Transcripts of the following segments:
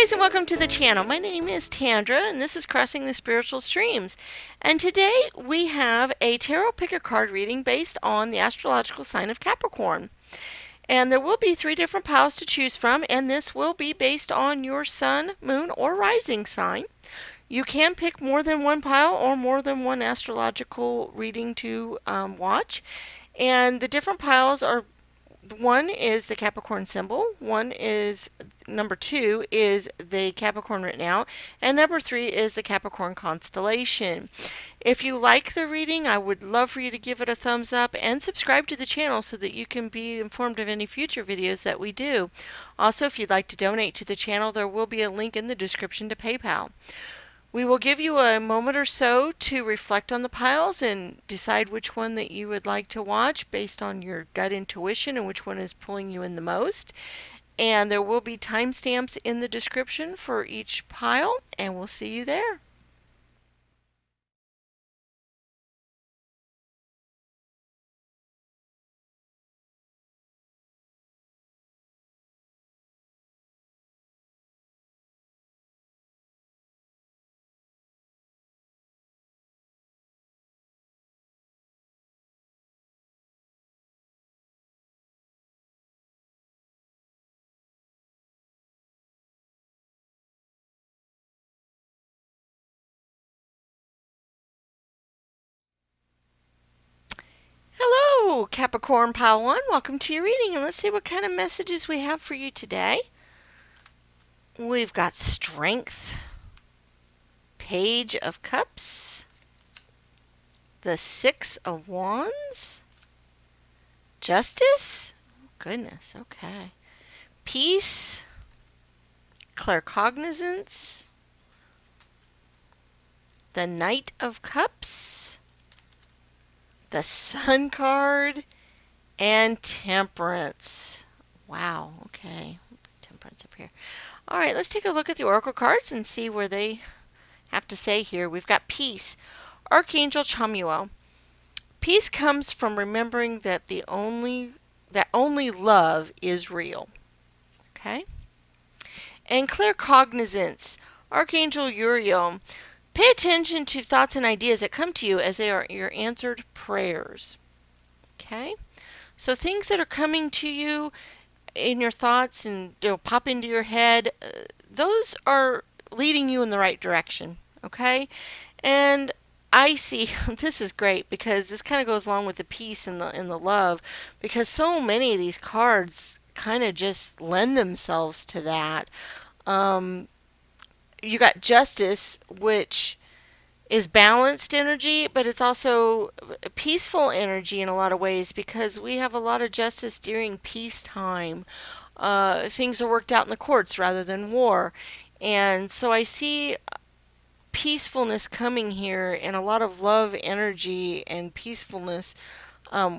guys, and welcome to the channel. My name is Tandra, and this is Crossing the Spiritual Streams. And today we have a tarot picker card reading based on the astrological sign of Capricorn. And there will be 3 different piles to choose from, and this will be based on your sun, moon, or rising sign. You can pick more than one pile or more than one astrological reading to watch. And the different piles are, one is the Capricorn symbol, one is number 2 is the Capricorn written out, and number 3 is the Capricorn constellation. If you like the reading, I would love for you to give it a thumbs up and subscribe to the channel so that you can be informed of any future videos that we do. Also, if you'd like to donate to the channel, there will be a link in the description to PayPal. We will give you a moment or so to reflect on the piles and decide which one that you would like to watch based on your gut intuition and which one is pulling you in the most. And there will be timestamps in the description for each pile, and we'll see you there. Hello, Capricorn Pile 1. Welcome to your reading, and let's see what kind of messages we have for you today. We've got Strength, Page of Cups, the 6 of Wands, Justice, goodness, okay, Peace, Claircognizance, the Knight of Cups, the Sun card, and Temperance. Wow, okay. Temperance up here. All right, let's take a look at the Oracle cards and see where they have to say here. We've got Peace. Archangel Chamuel. Peace comes from remembering that only love is real. Okay? And Claircognizance. Archangel Uriel. Pay attention to thoughts and ideas that come to you as they are your answered prayers. Okay? So things that are coming to you in your thoughts and they'll pop into your head, those are leading you in the right direction. Okay? And I see this is great because this kind of goes along with the peace and the love, because so many of these cards kind of just lend themselves to that. You got Justice, which is balanced energy, but it's also peaceful energy in a lot of ways because we have a lot of justice during peacetime. Things are worked out in the courts rather than war. And so I see peacefulness coming here and a lot of love energy and peacefulness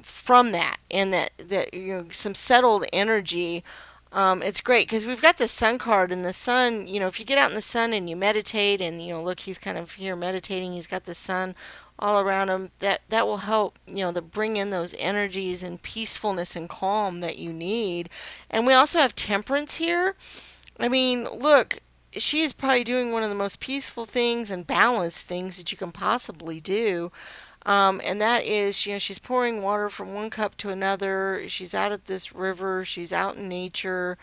from that, and that some settled energy. It's great because we've got the Sun card, and the Sun, if you get out in the sun and you meditate, and look, he's kind of here meditating. He's got the sun all around him. That will help, to bring in those energies and peacefulness and calm that you need. And we also have Temperance here. I mean, look, she is probably doing one of the most peaceful things and balanced things that you can possibly do. And that is, she's pouring water from one cup to another. She's out at this river. She's out in nature.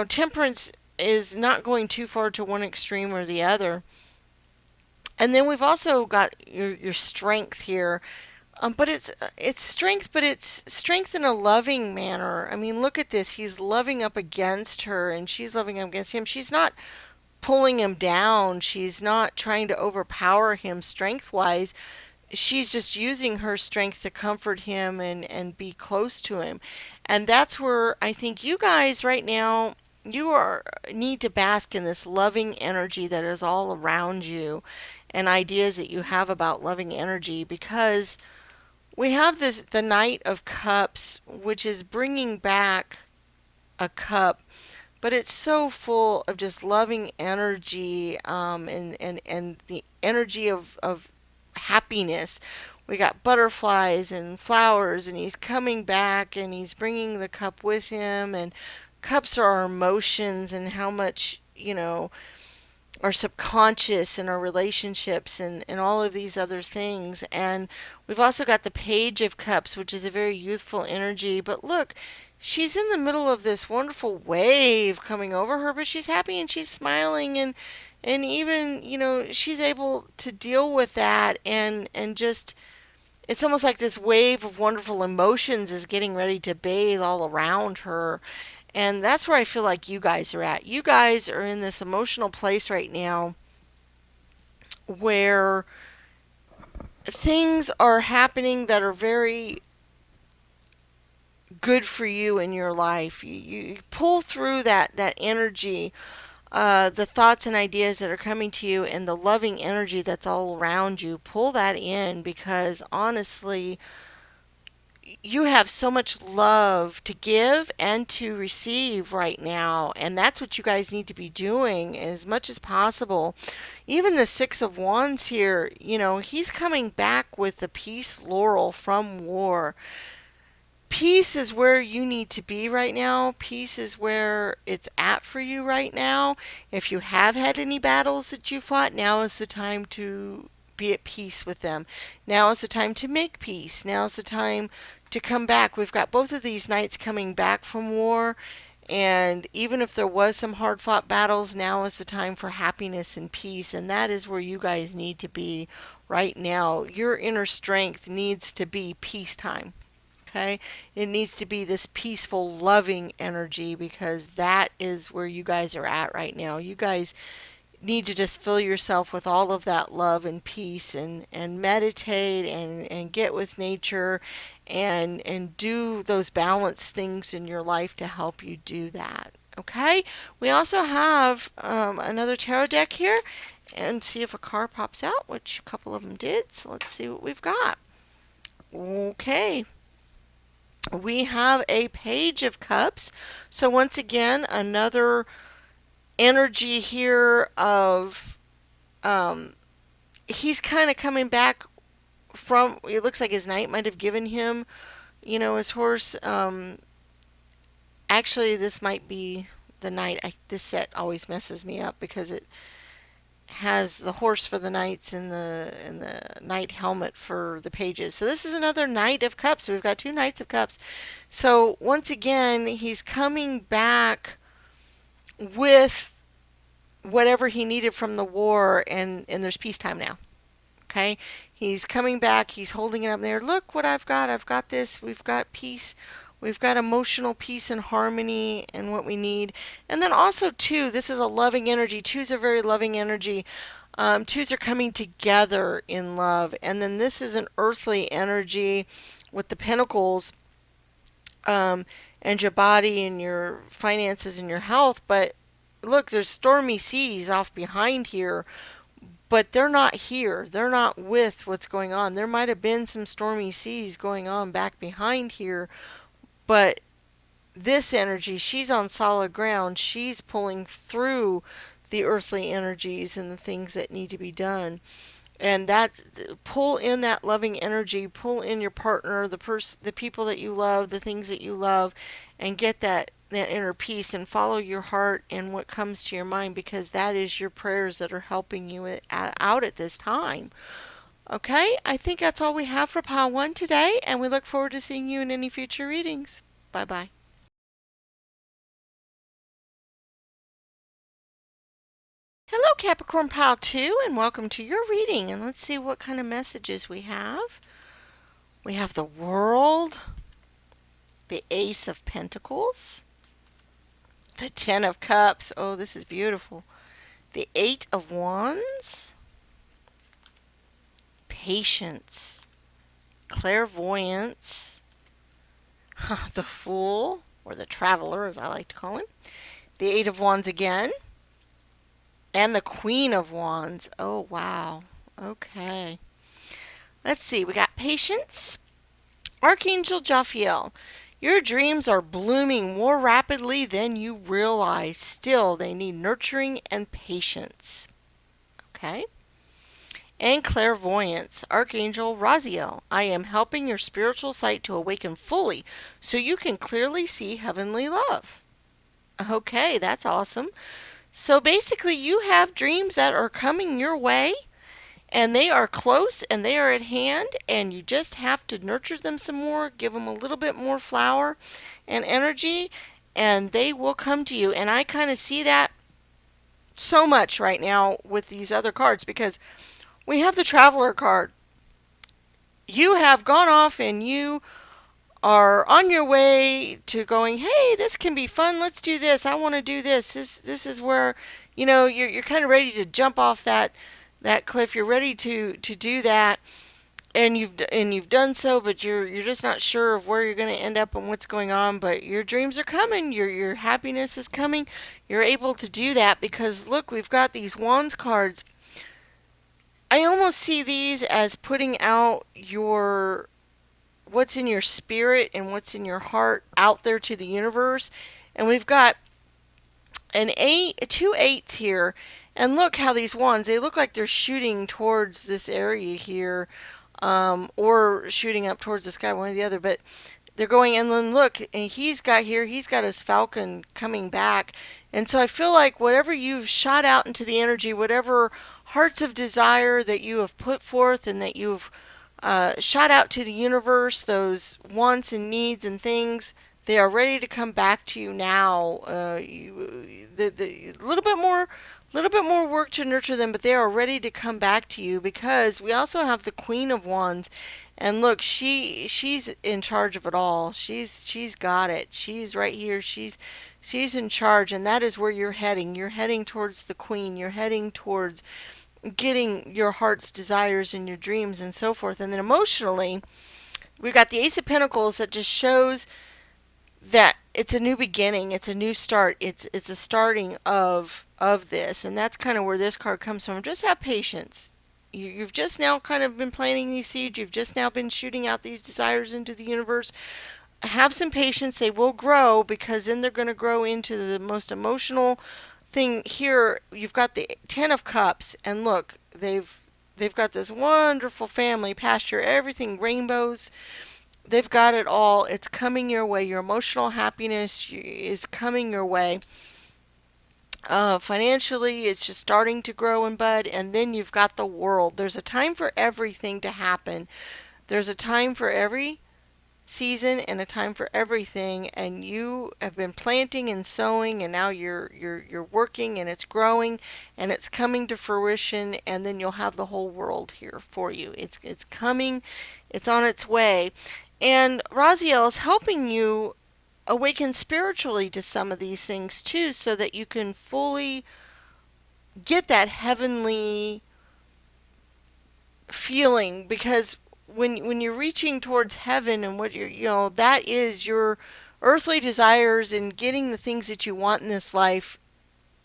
Temperance is not going too far to one extreme or the other. And then we've also got your strength here. But it's strength, but it's strength in a loving manner. I mean, look at this. He's loving up against her, and she's loving up against him. She's not pulling him down. She's not trying to overpower him strength-wise. She's just using her strength to comfort him and be close to him. And that's where I think you guys right now, need to bask in this loving energy that is all around you and ideas that you have about loving energy, because we have the Knight of Cups, which is bringing back a cup, but it's so full of just loving energy, and the energy of happiness. We got butterflies and flowers, and he's coming back and he's bringing the cup with him, and cups are our emotions and how much, our subconscious and our relationships and all of these other things. And we've also got the Page of Cups, which is a very youthful energy. But look, she's in the middle of this wonderful wave coming over her, but she's happy and she's smiling and even, she's able to deal with that and just it's almost like this wave of wonderful emotions is getting ready to bathe all around her. And that's where I feel like you guys are at. You guys are in this emotional place right now where things are happening that are very good for you in your life. You pull through that energy, the thoughts and ideas that are coming to you, and the loving energy that's all around you. Pull that in because honestly, you have so much love to give and to receive right now, and that's what you guys need to be doing as much as possible. Even the Six of Wands here, he's coming back with the peace laurel from war. Peace is where you need to be right now. Peace is where it's at for you right now. If you have had any battles that you fought, now is the time to be at peace with them. Now is the time to make peace. Now is the time to come back. We've got both of these knights coming back from war. And even if there was some hard fought battles, now is the time for happiness and peace. And that is where you guys need to be right now. Your inner strength needs to be peacetime. Okay? It needs to be this peaceful, loving energy because that is where you guys are at right now. You guys need to just fill yourself with all of that love and peace and meditate and get with nature and do those balanced things in your life to help you do that. Okay? We also have another tarot deck here and see if a card pops out, which a couple of them did. So let's see what we've got. Okay, we have a Page of Cups. So once again, another energy here of he's kind of coming back from, it looks like his knight might have given him, his horse. Actually, this might be the knight. This set always messes me up because it has the horse for the knights and the knight helmet for the pages. So this is another Knight of Cups. We've got two Knights of Cups. So once again, he's coming back with whatever he needed from the war, and there's peacetime now. Okay, he's coming back. He's holding it up there. Look what I've got. I've got this. We've got peace. We've got emotional peace and harmony and what we need. And then also, too, this is a loving energy. Two's a very loving energy. Twos are coming together in love. And then this is an earthly energy with the pentacles and your body and your finances and your health. But look, there's stormy seas off behind here. But they're not here. They're not with what's going on. There might have been some stormy seas going on back behind here. But this energy, she's on solid ground. She's pulling through the earthly energies and the things that need to be done. And that, pull in that loving energy, pull in your partner, the people that you love, the things that you love, and get that inner peace and follow your heart and what comes to your mind, because that is your prayers that are helping you out at this time. Okay, I think that's all we have for Pile 1 today, and we look forward to seeing you in any future readings. Bye-bye. Hello, Capricorn Pile 2, and welcome to your reading. And let's see what kind of messages we have. We have the World, the Ace of Pentacles, the Ten of Cups. Oh, this is beautiful. The Eight of Wands, Patience, Clairvoyance, the Fool, or the Traveler, as I like to call him, the Eight of Wands again, and the Queen of Wands. Oh, wow. Okay. Let's see. We got Patience. Archangel Jophiel. Your dreams are blooming more rapidly than you realize. Still, they need nurturing and patience. Okay. And Clairvoyance. Archangel Raziel. I am helping your spiritual sight to awaken fully so you can clearly see heavenly love. Okay, that's awesome. So basically, you have dreams that are coming your way, and they are close and they are at hand, and you just have to nurture them some more, give them a little bit more flower and energy, and they will come to you. And I kind of see that so much right now with these other cards because we have the traveler card. You have gone off and you are on your way to going, hey, this can be fun. Let's do this. I want to do this. This is where, you're kind of ready to jump off that cliff. You're ready to do that, and you've done so, but you're just not sure of where you're going to end up and what's going on. But your dreams are coming. Your happiness is coming. You're able to do that because look, we've got these wands cards. I almost see these as putting out your what's in your spirit and what's in your heart out there to the universe. And we've got two eights here. And look how these wands, they look like they're shooting towards this area here, or shooting up towards the sky, one or the other. But they're going, and then look, and he's got his falcon coming back. And so I feel like whatever you've shot out into the energy, whatever hearts of desire that you have put forth and that you've shot out to the universe, those wants and needs and things, they are ready to come back to you now. The little bit more work to nurture them, but they are ready to come back to you because we also have the Queen of Wands. And look, she's in charge of it all. She's got it. She's right here. She's in charge, and that is where you're heading. You're heading towards the Queen. You're heading towards getting your heart's desires and your dreams and so forth. And then emotionally, we've got the Ace of Pentacles that just shows that it's a new beginning, it's a new start, it's a starting of this, and that's kind of where this card comes from. Just have patience. You've just now kind of been planting these seeds. You've just now been shooting out these desires into the universe. Have some patience. They will grow because then they're going to grow into the most emotional thing here. You've got the Ten of Cups, and look, they've got this wonderful family pasture, everything rainbows. They've got it all. It's coming your way. Your emotional happiness is coming your way. Financially, it's just starting to grow and bud. And then you've got the world. There's a time for everything to happen. There's a time for every season and a time for everything, and you have been planting and sowing, and now you're working, and it's growing and it's coming to fruition, and then you'll have the whole world here for you. It's coming, it's on its way. And Raziel is helping you awaken spiritually to some of these things too, so that you can fully get that heavenly feeling, because when you're reaching towards heaven and what that is your earthly desires, and getting the things that you want in this life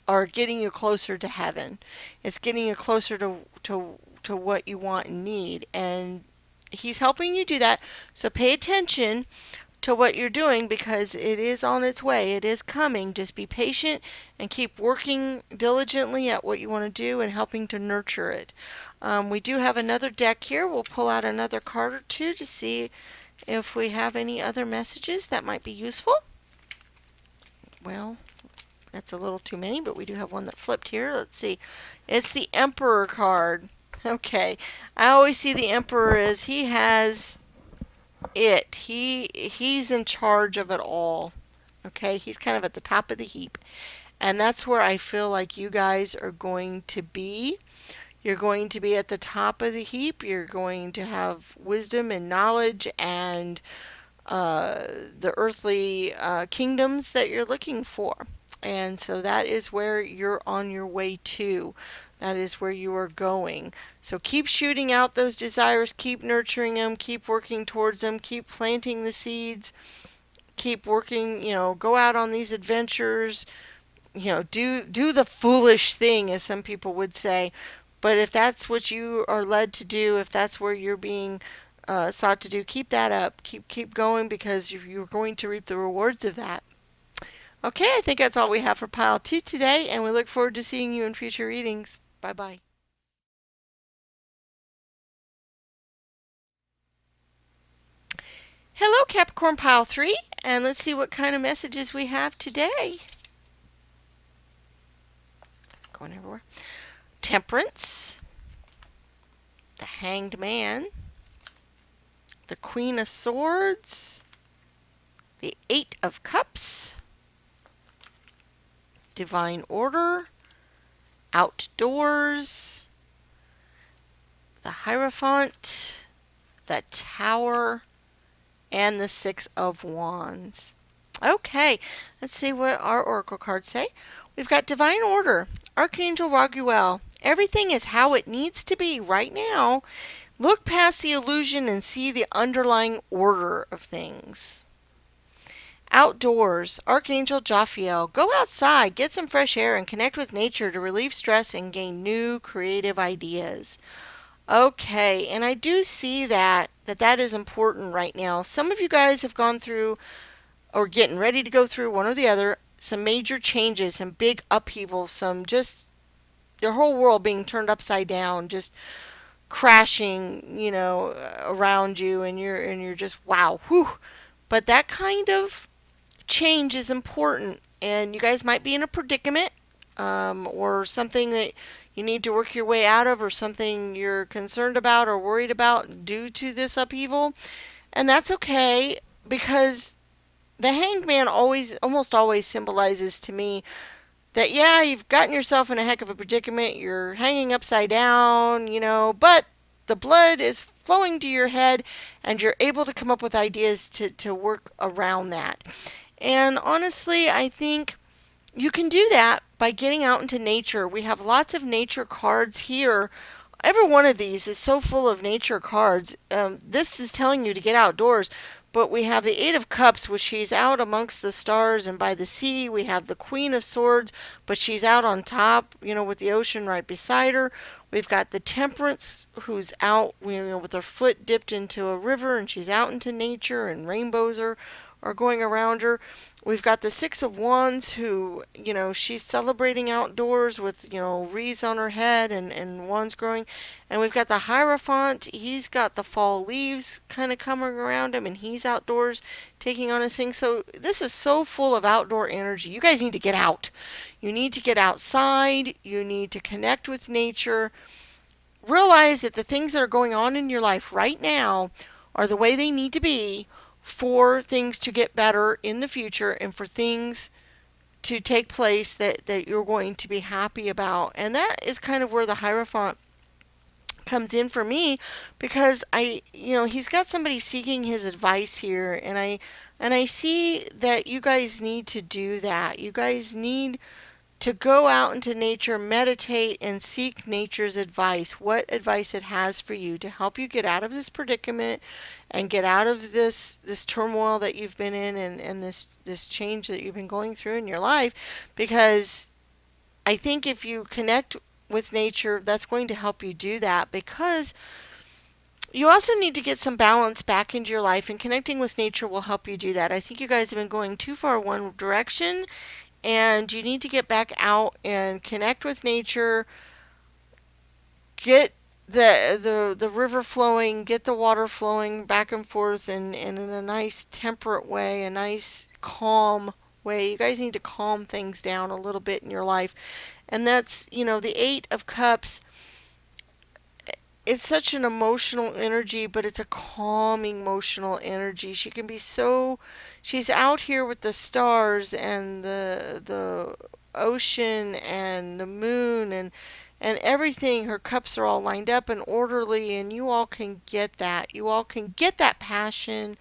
are getting you closer to heaven. It's getting you closer to what you want and need, and he's helping you do that. So pay attention to what you're doing because it is on its way. It is coming. Just be patient and keep working diligently at what you want to do and helping to nurture it. We do have another deck here. We'll pull out another card or two to see if we have any other messages that might be useful. Well, that's a little too many, but we do have one that flipped here. Let's see. It's the Emperor card. Okay. I always see the Emperor as he has it. He's in charge of it all. Okay? He's kind of at the top of the heap. And that's where I feel like you guys are going to be. You're going to be at the top of the heap. You're going to have wisdom and knowledge and the earthly kingdoms that you're looking for. And so that is where you're on your way to. That is where you are going. So keep shooting out those desires, keep nurturing them, keep working towards them, keep planting the seeds, keep working, go out on these adventures, do the foolish thing, as some people would say. But if that's what you are led to do, if that's where you're being sought to do, keep that up. Keep going because you're going to reap the rewards of that. Okay, I think that's all we have for Pile 2 today, and we look forward to seeing you in future readings. Bye-bye. Hello, Capricorn Pile 3, and let's see what kind of messages we have today. going everywhere. Temperance, the Hanged Man, the Queen of Swords, the Eight of Cups, Divine Order, Outdoors, the Hierophant, the Tower, and the Six of Wands. Okay, let's see what our oracle cards say. We've got Divine Order, Archangel Raguel. Everything is how it needs to be right now. Look past the illusion and see the underlying order of things. Outdoors, Archangel Jophiel. Go outside, get some fresh air, and connect with nature to relieve stress and gain new creative ideas. Okay, and I do see that is important right now. Some of you guys have gone through or getting ready to go through, one or the other, some major changes, some big upheavals, some just your whole world being turned upside down, just crashing, around you, and you're just wow, whew. But that kind of change is important, and you guys might be in a predicament, or something that you need to work your way out of, or something you're concerned about or worried about due to this upheaval, and that's okay, because the Hanged Man almost always symbolizes to me that, yeah, you've gotten yourself in a heck of a predicament, you're hanging upside down, but the blood is flowing to your head, and you're able to come up with ideas to work around that. And honestly, I think you can do that by getting out into nature. We have lots of nature cards here. Every one of these is so full of nature cards. This is telling you to get outdoors. But we have the Eight of Cups, which she's out amongst the stars and by the sea. We have the Queen of Swords, but she's out on top, with the ocean right beside her. We've got the Temperance, who's out, with her foot dipped into a river, and she's out into nature, and rainbows are going around her. We've got the Six of Wands, who, she's celebrating outdoors with, wreaths on her head and wands growing. And we've got the Hierophant. He's got the fall leaves kind of coming around him, and he's outdoors taking on his thing. So this is so full of outdoor energy. You guys need to get out. You need to get outside. You need to connect with nature. Realize that the things that are going on in your life right now are the way they need to be for things to get better in the future, and for things to take place that you're going to be happy about. And that is kind of where the Hierophant comes in for me, because he's got somebody seeking his advice here, and I see that you guys need to do that. You guys need to go out into nature, meditate, and seek nature's advice, what advice it has for you to help you get out of this predicament and get out of this turmoil that you've been in, and this change that you've been going through in your life. Because I think if you connect with nature, that's going to help you do that, because you also need to get some balance back into your life, and connecting with nature will help you do that. I think you guys have been going too far one direction, and you need to get back out and connect with nature. Get the river flowing, get the water flowing back and forth, and in a nice temperate way, a nice calm way. You guys need to calm things down a little bit in your life. And that's, the Eight of Cups. It's such an emotional energy, but it's a calming emotional energy. She's out here with the stars and the ocean and the moon and everything. Her cups are all lined up and orderly, and you all can get that. You all can get that passion,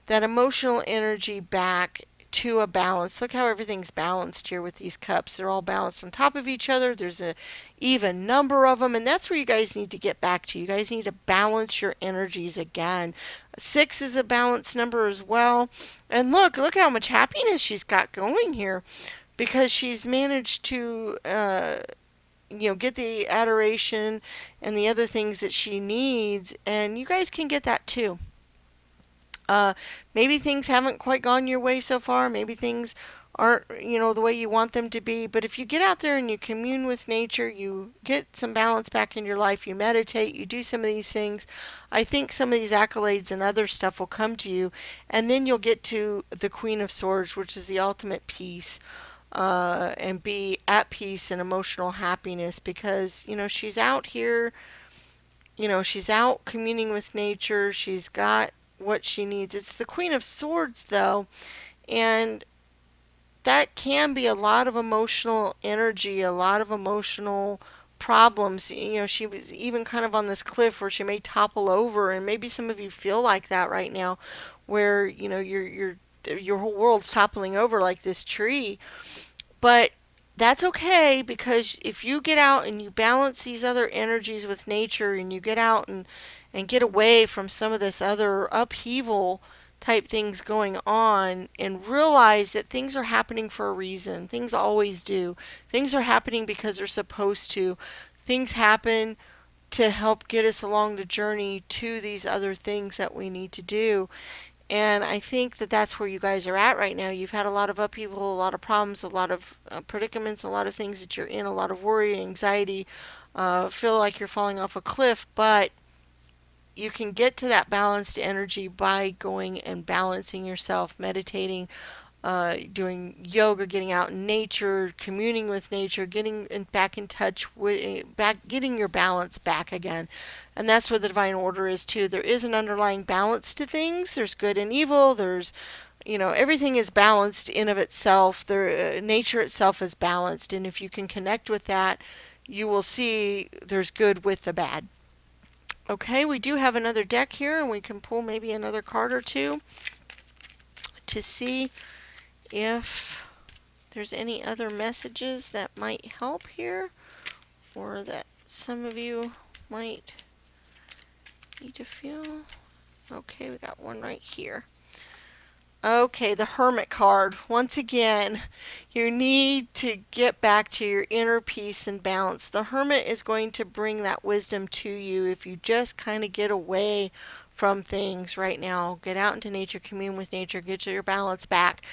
that emotional energy back to a balance. Look how everything's balanced here with these cups. They're all balanced on top of each other. There's a even number of them, and that's where you guys need to get back to. You guys need to balance your energies again. 6 is a balanced number as well. And look how much happiness she's got going here, because she's managed to get the adoration and the other things that she needs, and you guys can get that too. Maybe things haven't quite gone your way so far. Maybe things aren't, the way you want them to be. But if you get out there and you commune with nature, you get some balance back in your life, you meditate, you do some of these things, I think some of these accolades and other stuff will come to you. And then you'll get to the Queen of Swords, which is the ultimate peace. and be at peace and emotional happiness, because she's out here, she's out communing with nature. She's got what she needs. It's the Queen of Swords, though, and that can be a lot of emotional energy, a lot of emotional problems. She was even kind of on this cliff where she may topple over, and maybe some of you feel like that right now, where your whole world's toppling over like this tree. But that's okay, because if you get out and you balance these other energies with nature, and you get out and get away from some of this other upheaval type things going on, and realize that things are happening for a reason. Things always do. Things are happening because they're supposed to. Things happen to help get us along the journey to these other things that we need to do. And I think that that's where you guys are at right now. You've had a lot of upheaval, a lot of problems, a lot of predicaments, a lot of things that you're in, a lot of worry, anxiety, feel like you're falling off a cliff. But you can get to that balanced energy by going and balancing yourself, meditating, doing yoga, getting out in nature, communing with nature, back in touch with getting your balance back again. And that's where the divine order is too. There is an underlying balance to things. There's good and evil. There's everything is balanced in of itself. Nature itself is balanced, and if you can connect with that, you will see there's good with the bad. Okay, we do have another deck here, and we can pull maybe another card or two to see if there's any other messages that might help here, or that some of you might need to feel. Okay, we got one right here. Okay, the Hermit card. Once again, you need to get back to your inner peace and balance. The Hermit is going to bring that wisdom to you if you just kind of get away from things right now. Get out into nature, commune with nature, get your balance back.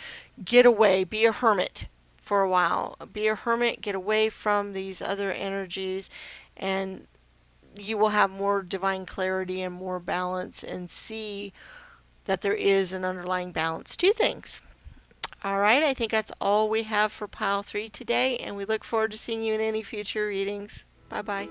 Get away, be a hermit for a while. Be a hermit, get away from these other energies, and you will have more divine clarity and more balance, and see that there is an underlying balance to things. All right, I think that's all we have for pile 3 today, and we look forward to seeing you in any future readings. Bye bye.